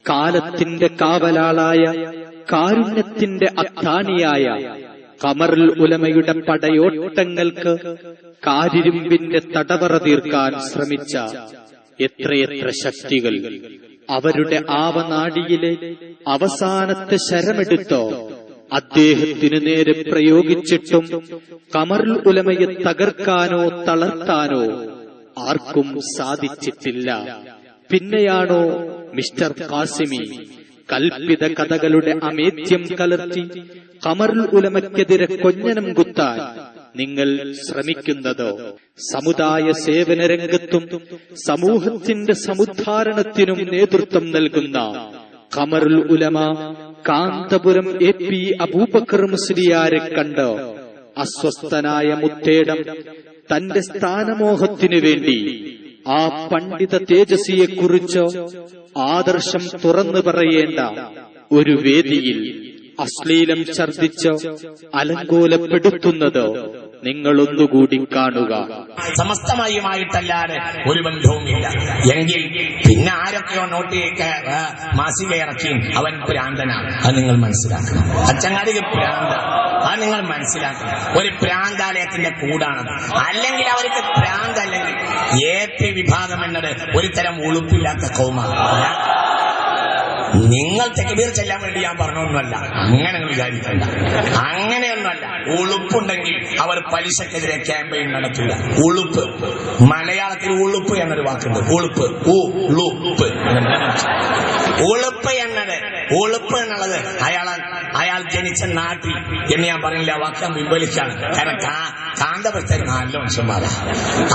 കാലത്തിന്റെ കാവലാളായ കാരുണ്യത്തിന്റെ അത്താണിയായ ഖമറുൽ ഉലമയുടെ പടയോട്ടങ്ങൾക്ക് കാരിരുമ്പിന്റെ തടവറ തീർക്കാൻ ശ്രമിച്ച എത്രയെത്ര ശക്തികൾ അവരുടെ ആവനാഡിയിലെ അവസാനത്തെ ശരമെടുത്തോ അദ്ദേഹത്തിനു നേരെ പ്രയോഗിച്ചിട്ടും ഖമറുൽ ഉലമയെ തകർക്കാനോ തളർത്താനോ ആർക്കും സാധിച്ചിട്ടില്ല. പിന്നെയാണോ മിസ്റ്റർ ഖാസിമി കൽപ്പിത കഥകളുടെ അമേദ്യം കലർത്തി ഖമറുൽ ഉലമയ്ക്കെതിരെ കൊഞ്ഞനം കുത്താൻ നിങ്ങൾ ശ്രമിക്കുന്നതോ? സമുദായ സേവന രംഗത്തും സമൂഹത്തിന്റെ സമുദ്ധാരണത്തിനും നേതൃത്വം നൽകുന്ന ഖമറുൽ ഉലമ കാന്തപുരം AP അബൂബക്കർ മുസ്ലിയാരെ കണ്ട് അസ്വസ്ഥനായ മുത്തേടം തന്റെ സ്ഥാനമോഹത്തിനു വേണ്ടി ആ പണ്ഡിത തേജസ്വിയെക്കുറിച്ച് ആദർശം തുറന്നു പറയേണ്ട ഒരു വേദിയിൽ അശ്ലീലം ഛർദിച്ച് അലങ്കോലപ്പെടുത്തുന്നത് നിങ്ങളൊന്നുകൂടി കാണുക. സമസ്തമായുമായിട്ടല്ലാതെ ഒരു ബന്ധവുമില്ല എങ്കിൽ പിന്നെ ആരൊക്കെയോ നോട്ടിലേക്ക് മാസിക ഇറക്കി അവൻ ഭ്രാന്തനാണ്. അത് നിങ്ങൾ മനസ്സിലാക്കണം. അച്ചങ്ങാടിക്ക് ഭ്രാന്ത, അത് നിങ്ങൾ മനസ്സിലാക്കണം. ഒരു ഭ്രാന്താലയത്തിന്റെ കൂടാണത്. അല്ലെങ്കിൽ അവർക്ക് ഭ്രാന്ത് അല്ലെങ്കിൽ AP വിഭാഗം എന്നത് ഒരു തരം ഉളുപ്പില്ലാത്ത കൗമാണ്. നിങ്ങൾ തക്ബീർ ചെല്ലാൻ വേണ്ടി ഞാൻ പറഞ്ഞൊന്നുമല്ല, അങ്ങനെ വിചാരിക്കണ്ട. അങ്ങനെയൊന്നുമല്ല. ഉളുപ്പുണ്ടെങ്കിൽ അവർ പലിശക്കെതിരെ ക്യാമ്പയിൻ നടത്തില്ല. ഉളുപ്പ്, മലയാളത്തിൽ ഉളുപ്പ് എന്നൊരു വാക്കുണ്ട്. ഉളുപ്പ്, ഉളുപ്പ് എന്നത്, ഉളുപ്പ് എന്നുള്ളത് അയാൾ ജനിച്ച നാട്ടിൽ എന്ന് ഞാൻ പറഞ്ഞില്ല. വാക്കം പിൻവലിക്കാണ്. കാരണം കാന്തപുരത്തെ നല്ല മനുഷ്യന്മാരാ,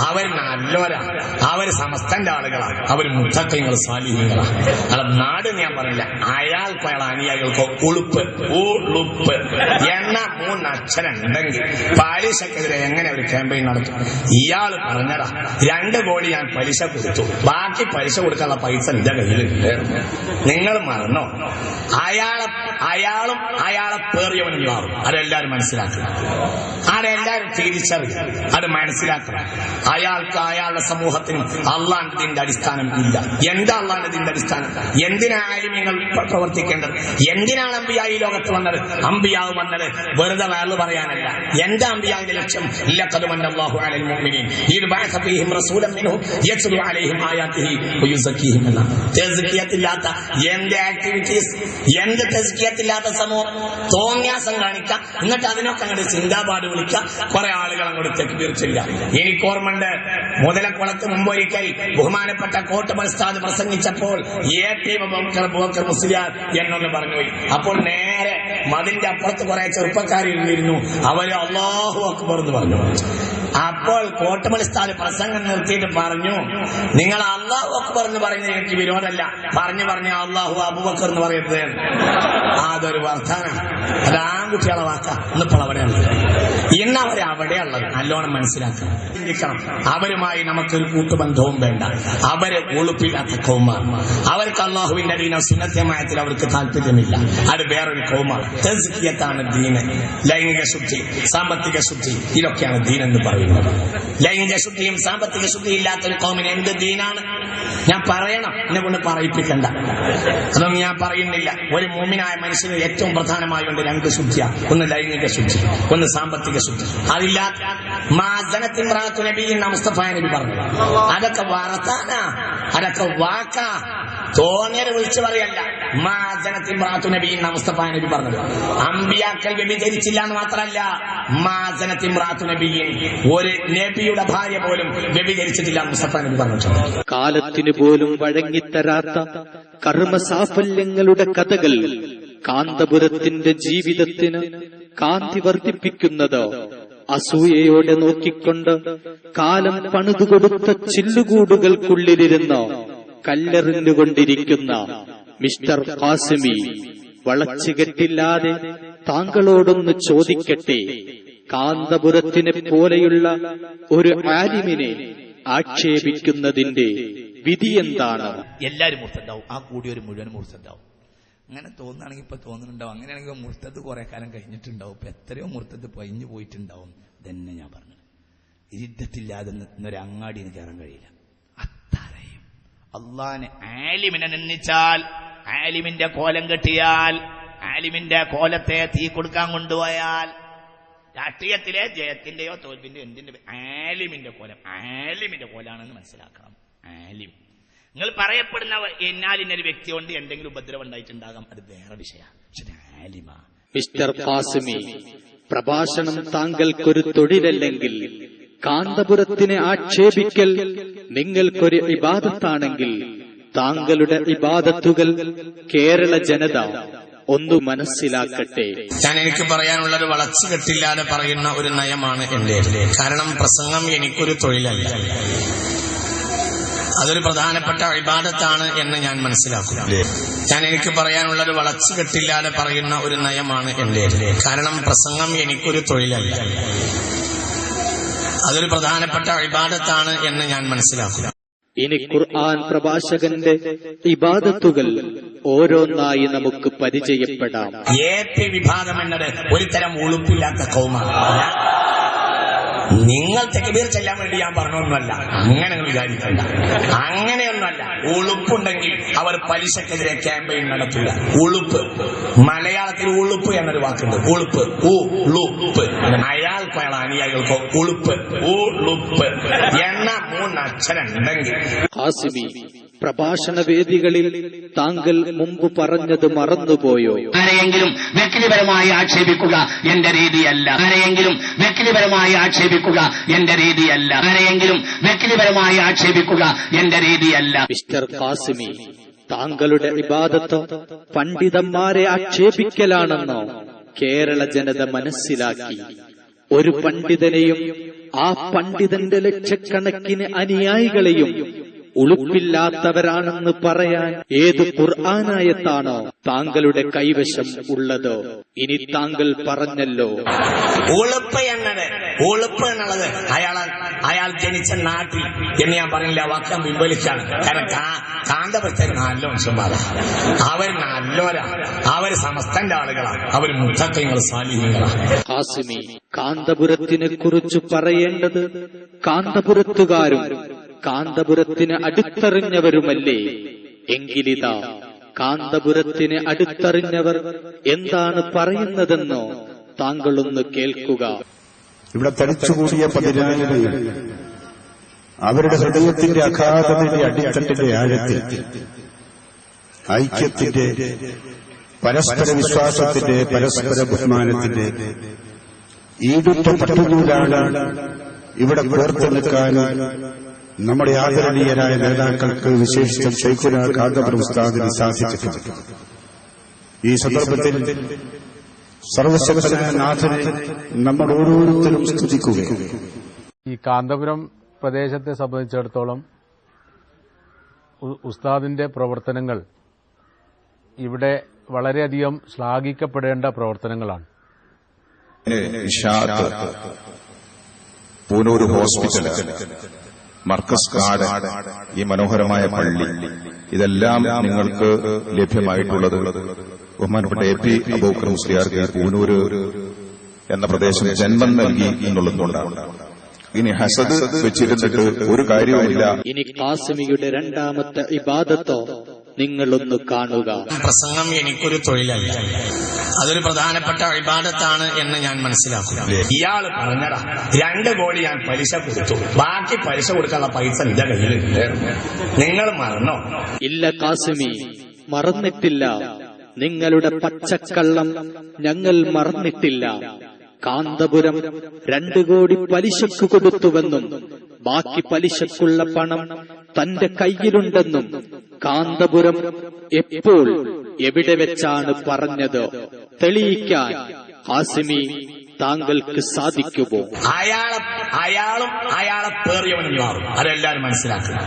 അവർ നല്ലോരാണ്, അവര് സമസ്തന്റെ ആളുകളാണ്, അവർ മുത്തഖീങ്ങൾ സാലിഹീങ്ങളാണ്. അയാളെ നാട് ഞാൻ പറഞ്ഞില്ല. അയാൾക്കോ അയാളെ അനുയായികൾക്കോ ഉളുപ്പ് എന്ന 3 അക്ഷരം ഉണ്ടെങ്കിൽ പലിശക്കെതിരെ എങ്ങനെ ഒരു ക്യാമ്പയിൻ നടത്തും? ഇയാൾ പറഞ്ഞതാ 2 കോടി ഞാൻ പലിശ കൊടുത്തു, ബാക്കി പലിശ കൊടുക്കാനുള്ള പൈസ എന്റെ കയ്യിലുണ്ട്. നിങ്ങൾ മറന്നോ? അയാളും അയാളെ പേറിയവനുണ്ടാവും. അതെല്ലാരും മനസ്സിലാക്കണം, അതെല്ലാരും തിരിച്ചറിയും, അത് മനസ്സിലാക്കണം. അയാൾക്ക് അയാളുടെ സമൂഹത്തിന് അള്ളാഹുവിന്റെ അടിസ്ഥാനം ഇല്ല. എന്താ അള്ളാഹുവിന്റെ അടിസ്ഥാനം? എന്തിനായാലും നിങ്ങൾ പ്രവർത്തിക്കേണ്ടത്? എന്തിനാണ് അമ്പിയാ ഈ ലോകത്ത് വന്നത്? അമ്പിയാവ് വന്നത് വെറുതെ വേറെ പറയാനല്ല. എന്താ അമ്പിയാവിന്റെ ലക്ഷ്യം? ലഖദ് മന്നല്ലാഹു അലൽ മുഅ്മിനീൻ ഇദ് ബഅസ ഫീഹിം റസൂലൻ മിൻഹും യത്ലു അലൈഹിം ആയാതിഹി വയുസക്കിഹിം. തസ്കിയത്തില്ലാത്ത എന്ത് ആക്ടിവിറ്റീസ്, എന്ത് തസ്കിയത്തില്ലാത്ത സമൂഹം തോന്നിയാസം കാണിക്കാം, എന്നിട്ട് അതിനൊക്കെ അങ്ങോട്ട് സിന്ദാബാദ് വിളിക്കാം, കുറെ ആളുകൾ അങ്ങോട്ട് തക്ബീർ ചെല്ലാം. എനിക്ക് ഓർമ്മയുണ്ട്, മുതലക്കുളത്ത് മുമ്പൊരിക്കൽ ബഹുമാനപ്പെട്ട കോട്ടുമൽ ഉസ്താദ് പ്രസംഗിച്ചപ്പോൾ AP അബൂബക്കർ മുസ്ലിയാർ എന്നൊന്ന് പറഞ്ഞുപോയി. അപ്പോൾ നേരെ മതിന്റെ അപ്പുറത്ത് കുറെ ചെറുപ്പക്കാരിരുന്നിരുന്നു. അവര് അല്ലാഹു അക്ബർ എന്ന് പറഞ്ഞു. അപ്പോൾ കോട്ടുമൽ ഉസ്താദ് പ്രസംഗം നിർത്തിയിട്ട് പറഞ്ഞു, നിങ്ങൾ അല്ലാഹു അക്ബർ എന്ന് പറയുന്നത് എനിക്ക് വിരോധമല്ല, പറഞ്ഞു അല്ലാഹു അബൂബക്കർ എന്ന് പറയരുത്. അതൊരു വർത്താനം, അത് ആൺകുട്ടികളെ വാക്കാ. ഇന്നിപ്പോൾ അവിടെയുള്ളത്, ഇന്ന് അവരവിടെയുള്ളത്. നല്ലോണം മനസ്സിലാക്കണം, ചിന്തിക്കണം. അവരുമായി നമുക്കൊരു കൂട്ടുബന്ധവും വേണ്ട. അവര് ഉളുപ്പില്ലാത്ത കൗമാണ്. അവർക്ക് അള്ളാഹുവിന്റെ ദീനം സുന്നത്തമായത്തിൽ അവർക്ക് താല്പര്യമില്ല. അത് വേറൊരു കൗമാണ്. തസ്കിയത്താണ് ദീന്. ലൈംഗിക ശുദ്ധി, സാമ്പത്തിക ശുദ്ധി, ഇതൊക്കെയാണ് ദീൻ എന്ന് പറയുന്നത്. ലൈംഗിക ശുദ്ധിയും സാമ്പത്തിക ശുദ്ധിയും ഇല്ലാത്തൊരു കൗമിന് എന്ത് ദീനാണ്? ഞാൻ പറയണം, എന്നെ കൊണ്ട് പറയിപ്പിക്കണ്ട. അതൊന്നും ഞാൻ പറയുന്നില്ല. ഒരു മുഅ്മിനായ മനുഷ്യന് ഏറ്റവും പ്രധാനമായി ഉണ്ട് 2 ശുദ്ധിയാണ്. ഒന്ന് ലൈംഗിക ശുദ്ധി, ഒന്ന് സാമ്പത്തിക ശുദ്ധി. അതില്ലാത്ത മാസനത്തിൻ റാത്തു നബി എന്ന മുസ്തഫ നബി പറഞ്ഞു. അതൊക്കെ വാർത്താനാ, അതൊക്കെ വാക്കാ, തോന്നിയത് വിളിച്ചു പറയല്ല. മാസനത്തിൻ റാത്തു നബി എന്ന മുസ്തഫ നബി പറഞ്ഞത്. അമ്പിയാക്കൾ വ്യഭിചരിച്ചില്ല എന്ന് മാത്രമല്ല, മാസനത്തിൻ റാത്തു നബിയിൽ ഒരു നബിയുടെ ഭാര്യ പോലും വ്യഭിചരിച്ചിട്ടില്ല എന്ന് മുസ്തഫ നബി പറഞ്ഞിട്ടുണ്ട്. കാലത്തിന് പോലും വഴങ്ങിത്തരാത്ത കർമ്മസാഫല്യങ്ങളുടെ കഥകൾ കാന്തപുരത്തിന്റെ ജീവിതത്തിന് കാന്തി വർദ്ധിപ്പിക്കുന്നത് അസൂയയോടെ നോക്കിക്കൊണ്ട് കാലം പണിതുകൊടുത്ത ചില്ലുകൂടുകൾക്കുള്ളിലിരുന്ന് കല്ലെറിഞ്ഞുകൊണ്ടിരിക്കുന്ന മിസ്റ്റർ ഖാസിമി വളച്ചുകെട്ടില്ലാതെ താങ്കളോടൊന്ന് ചോദിക്കട്ടെ, കാന്തപുരത്തിനെ പോലെയുള്ള ഒരു ആലിമിനെ ആക്ഷേപിക്കുന്നതിന്റെ വിധി എന്താണ്? എല്ലാരും മുർത്തദ്ദാവും. ആ കൂടിയൊരു മുഴുവൻ മുർത്തദ്ദാവും. അങ്ങനെ തോന്നുകയാണെങ്കിൽ ഇപ്പൊ തോന്നുന്നുണ്ടാവും. അങ്ങനെയാണെങ്കിൽ മുർത്തത്ത് കുറെ കാലം കഴിഞ്ഞിട്ടുണ്ടാവും. ഇപ്പൊ എത്രയോ മുർത്തത്ത് പഴിഞ്ഞു പോയിട്ടുണ്ടാവും. തന്നെ ഞാൻ പറഞ്ഞു, ഇരിദ്ധത്തില്ലാതെ ഇന്നൊരു അങ്ങാടിന്ന് കയറാൻ കഴിയില്ല. അത്രയും അള്ളാനെ ആലിമിനെ നിന്ദിച്ചാൽ ആലിമിന്റെ കോലം കെട്ടിയാൽ, ആലിമിന്റെ കോലത്തെ തീ കൊടുക്കാൻ കൊണ്ടുപോയാൽ, രാഷ്ട്രീയത്തിലെ ജയത്തിന്റെയോ തോൽവിന്റെയോ എന്തിന്റെ ആലിമിന്റെ കോലാണെന്ന് മനസ്സിലാക്കണം. ആലിം നിങ്ങൾ പറയപ്പെടുന്ന എന്നാലിന്നൊരു വ്യക്തി കൊണ്ട് എന്തെങ്കിലും ഉപദ്രവം ഉണ്ടായിട്ടുണ്ടാകാം, അത് വേറെ വിഷയമാണ്. പക്ഷെ ആലിമാ. മിസ്റ്റർ ഖാസിമി, പ്രഭാഷണം താങ്കൾക്കൊരു തൊഴിലല്ലെങ്കിൽ കാന്തപുരത്തിനെ ആക്ഷേപിക്കൽ നിങ്ങൾക്കൊരു ഇബാദത്താണെങ്കിൽ താങ്കളുടെ ഇബാദത്തുകൾ കേരള ജനത ഒന്ന് മനസ്സിലാക്കട്ടെ. എനിക്ക് പറയാനുള്ളത് വളച്ചു കെട്ടില്ലാതെ പറയുന്ന ഒരു നയമാണ് എന്റെ. കാരണം പ്രസംഗം എനിക്കൊരു തൊഴിലല്ല, അതൊരു പ്രധാനപ്പെട്ട ഇബാദത്താണ് എന്ന് ഞാൻ മനസ്സിലാക്കുന്നു. എനിക്ക് പറയാനുള്ളത് വളച്ചു കെട്ടില്ലാതെ പറയുന്ന ഒരു നയമാണ് എന്റെ. കാരണം പ്രസംഗം എനിക്കൊരു തൊഴിലല്ല, അതൊരു പ്രധാനപ്പെട്ട ഇബാദത്താണ് എന്ന് ഞാൻ മനസ്സിലാക്കുന്നു. ഇനി ഖുർആൻ പ്രഭാഷകന്റെ ഇബാദത്തുകൾ ഓരോന്നായി നമുക്ക് പരിചയപ്പെടാം. എപി വിഭാഗം എന്നത് ഒരു തരം ഉളുപ്പില്ലാത്ത കൗമാണ്. നിങ്ങൾ തെക്കുബീർ ചെല്ലാൻ വേണ്ടി ഞാൻ പറഞ്ഞൊന്നുമല്ല, അങ്ങനെ വിചാരിക്കണ്ട. അങ്ങനെയൊന്നുമല്ല. ഉളുപ്പുണ്ടെങ്കിൽ അവർ പലിശക്കെതിരെ ക്യാമ്പയിൻ നടത്തില്ല. ഉളുപ്പ്, മലയാളത്തിൽ ഉളുപ്പ് എന്നൊരു വാക്കുണ്ട്. ഉളുപ്പ്, ഉളുപ്പ്. അയാൾക്കോ അയാൾ അനുയായികൾക്കോ ഉളുപ്പ്, ഉളുപ്പ് എന്ന 3 അക്ഷരം ഉണ്ടെങ്കിൽ. ഖാസിമി, പ്രഭാഷണ വേദികളിൽ താങ്കൾ മുമ്പ് പറഞ്ഞത് മറന്നുപോയോ? ആരെയെങ്കിലും വ്യക്തിപരമായി ആക്ഷേപിക്കുക എന്റെ രീതിയല്ല. ആരെയെങ്കിലും വ്യക്തിപരമായി ആക്ഷേപിക്കുക എന്റെ രീതിയല്ല. ആരെയെങ്കിലും വ്യക്തിപരമായി ആക്ഷേപിക്കുക എന്റെ രീതിയല്ല. മിസ്റ്റർ ഖാസിമി, താങ്കളുടെ ഇബാദത്ത് പണ്ഡിതന്മാരെ ആക്ഷേപിക്കലാണെന്നോ കേരള ജനത മനസ്സിലാക്കി. ഒരു പണ്ഡിതനെയും ആ പണ്ഡിതന്റെ ലക്ഷക്കണക്കിന് അനുയായികളെയും ഉളുപ്പില്ലാത്തവരാണെന്ന് പറയാൻ ഏത് ഖുർആനായത്താണോ താങ്കളുടെ കൈവശം ഉള്ളത്? ഇനി താങ്കൾ പറഞ്ഞല്ലോ ഉളുപ്പ് എന്നത്, ഉളുപ്പ് എന്നുള്ളത് അയാൾ ജനിച്ച നാട്ടിൽ എന്ന് ഞാൻ പറഞ്ഞില്ല, വാക്കാൻ പിൻവലിച്ചാണ്. കാരണം കാന്തപുരത്തേക്ക് നല്ല മനുഷ്യന്മാരാണ്, അവർ നല്ലോരാണ്, അവർ സമസ്തന്റെ ആളുകളാണ്, അവർ മുത്തഖീങ്ങൾ സാലിഹീങ്ങളാണ്. ഖാസിമി, കാന്തപുരത്തിനെ കുറിച്ച് പറയേണ്ടത് കാന്തപുരത്തുകാരും കാന്തപുരത്തിന് അടുത്തറിഞ്ഞവരുമല്ലേ? എങ്കിലിതാ കാന്തപുരത്തിന് അടുത്തറിഞ്ഞവർ എന്താണ് പറയുന്നതെന്നോ താങ്കളൊന്ന് കേൾക്കുക. ഇവിടെ തടിച്ചുകൂടിയ 10,000 അവരുടെ ഹൃദയത്തിന്റെ അഗാധതയുടെ അടിത്തട്ടിന്റെ ആഴത്തിൽ ഐക്യത്തിന്റെ, പരസ്പര വിശ്വാസത്തിന്റെ, പരസ്പര ബഹുമാനത്തിന്റെ ഈടുറ്റ പട്ടുനൂലാണ് ഇവിടെ കോർത്തു നിൽക്കാൻ നമ്മുടെ ആദരണീയരായ നേതാക്കൾക്ക്, വിശേഷിച്ചും ശൈഖുന കാന്തപുരം ഉസ്താദിന് സാധിച്ചിട്ടുണ്ട്. ഈ സന്ദർഭത്തിൽ സർവശക്തനായ നാഥനെ നമ്മൾ ഓരോരുത്തരും സ്തുതിക്കുകയാണ്. ഈ കാന്തപുരം പ്രദേശത്തെ സംബന്ധിച്ചിടത്തോളം ഉസ്താദിന്റെ പ്രവർത്തനങ്ങൾ ഇവിടെ വളരെയധികം ശ്ലാഘിക്കപ്പെടേണ്ട പ്രവർത്തനങ്ങളാണ്. പൂനൂർ ഹോസ്പിറ്റൽ, മർക്കസ് കാർഡ്, ഈ മനോഹരമായ പള്ളി, ഇതെല്ലാം നിങ്ങൾക്ക് ലഭ്യമായിട്ടുള്ളത് ബഹുമാനപ്പെട്ട എപി അബൂബക്കർ മുസ്ലിയാർക്ക് പൂനൂര് എന്ന പ്രദേശം ജന്മം നൽകി എന്നുള്ളതുകൊണ്ടാണ്. ഇനി ഹസദ് വെച്ചിരുന്നിട്ട് ഒരു കാര്യവുമില്ല. ഇനി ഖാസിമിയുടെ രണ്ടാമത്തെ ഇബാദത്തോ നിങ്ങളൊന്ന് കാണുക. പ്രസംഗം എനിക്കൊരു തൊഴിലല്ല, അതൊരു പ്രധാനപ്പെട്ട ഇബാദത്താണ് എന്ന് ഞാൻ മനസ്സിലാക്കുന്നു. ഇയാൾ പറഞ്ഞതാ 2 കോടി ഞാൻ പലിശ കൊടുത്തു, ബാക്കി പലിശ കൊടുക്കാനുള്ള പൈസ എന്റെ കയ്യിലുണ്ട്. നിങ്ങൾ മറന്നോ? ഇല്ല ഖാസിമി, മറന്നിട്ടില്ല. നിങ്ങളുടെ പച്ചക്കള്ളം ഞങ്ങൾ മറന്നിട്ടില്ല. കാന്തപുരം 2 കോടി പലിശക്ക് കൊടുത്തുവെന്നും ബാക്കി പലിശക്കുള്ള പണം തന്റെ കയ്യിലുണ്ടെന്നും കാന്തപുരം എപ്പോൾ എവിടെ വെച്ചാണ് പറഞ്ഞത് തെളിയിക്കാൻ ഖാസിമി താങ്കൾക്ക് സാധിക്കുമോ? അയാളും അയാളെ പേറിയവനും മാറും, അതെല്ലാരും മനസ്സിലാക്കണം.